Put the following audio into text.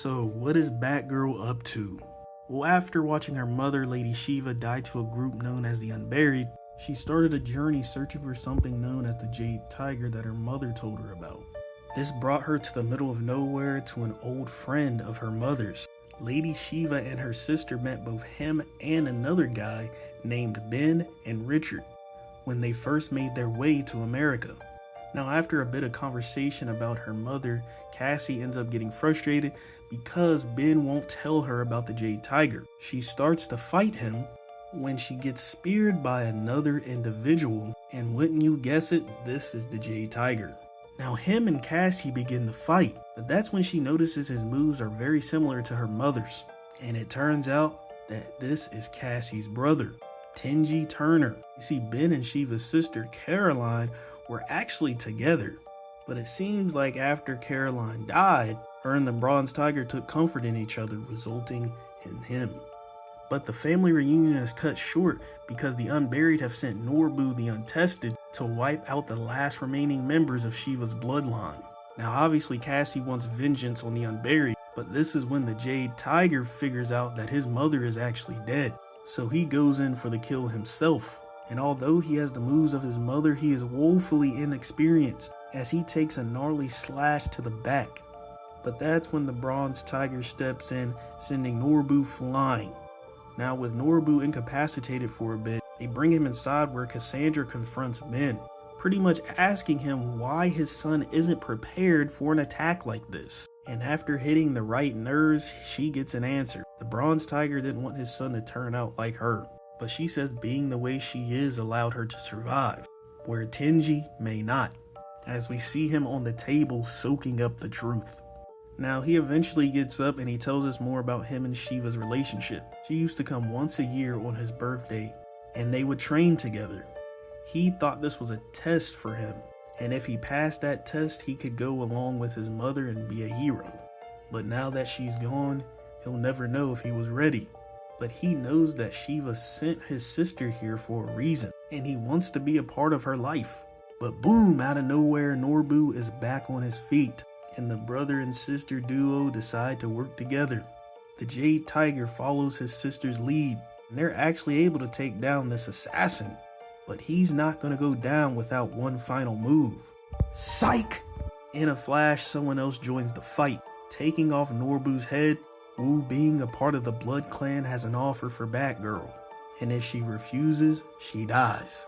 So, what is Batgirl up to? Well, after watching her mother, Lady Shiva, die to a group known as the Unburied, she started a journey searching for something known as the Jade Tiger that her mother told her about. This brought her to the middle of nowhere to an old friend of her mother's. Lady Shiva and her sister met both him and another guy named Ben and Richard when they first made their way to America. Now, after a bit of conversation about her mother, Cassie ends up getting frustrated because Ben won't tell her about the Jade Tiger. She starts to fight him when she gets speared by another individual, and wouldn't you guess it, this is the Jade Tiger. Now, him and Cassie begin to fight, but that's when she notices his moves are very similar to her mother's, and it turns out that this is Cassie's brother, Tenji Turner. You see, Ben and Shiva's sister, Caroline, were actually together, but it seems like after Caroline died, her and the Bronze Tiger took comfort in each other, resulting in him. But the family reunion is cut short because the Unburied have sent Norbu the Untested to wipe out the last remaining members of Shiva's bloodline. Now, obviously Cassie wants vengeance on the Unburied, but this is when the Jade Tiger figures out that his mother is actually dead, so he goes in for the kill himself. And although he has the moves of his mother, he is woefully inexperienced as he takes a gnarly slash to the back. But that's when the Bronze Tiger steps in, sending Norbu flying. Now, with Norbu incapacitated for a bit, they bring him inside where Cassandra confronts Ben, pretty much asking him why his son isn't prepared for an attack like this. And after hitting the right nerves, she gets an answer. The Bronze Tiger didn't want his son to turn out like her, but she says being the way she is allowed her to survive, where Tenji may not, as we see him on the table soaking up the truth. Now, he eventually gets up and he tells us more about him and Shiva's relationship. She used to come once a year on his birthday, and they would train together. He thought this was a test for him, and if he passed that test, he could go along with his mother and be a hero. But now that she's gone, he'll never know if he was ready. But he knows that Shiva sent his sister here for a reason, and he wants to be a part of her life. But boom, out of nowhere, Norbu is back on his feet, and the brother and sister duo decide to work together. The Jade Tiger follows his sister's lead, and they're actually able to take down this assassin. But he's not going to go down without one final move. Psych! In a flash, someone else joins the fight, taking off Norbu's head. Wu, being a part of the Blood Clan, has an offer for Batgirl, and if she refuses, she dies.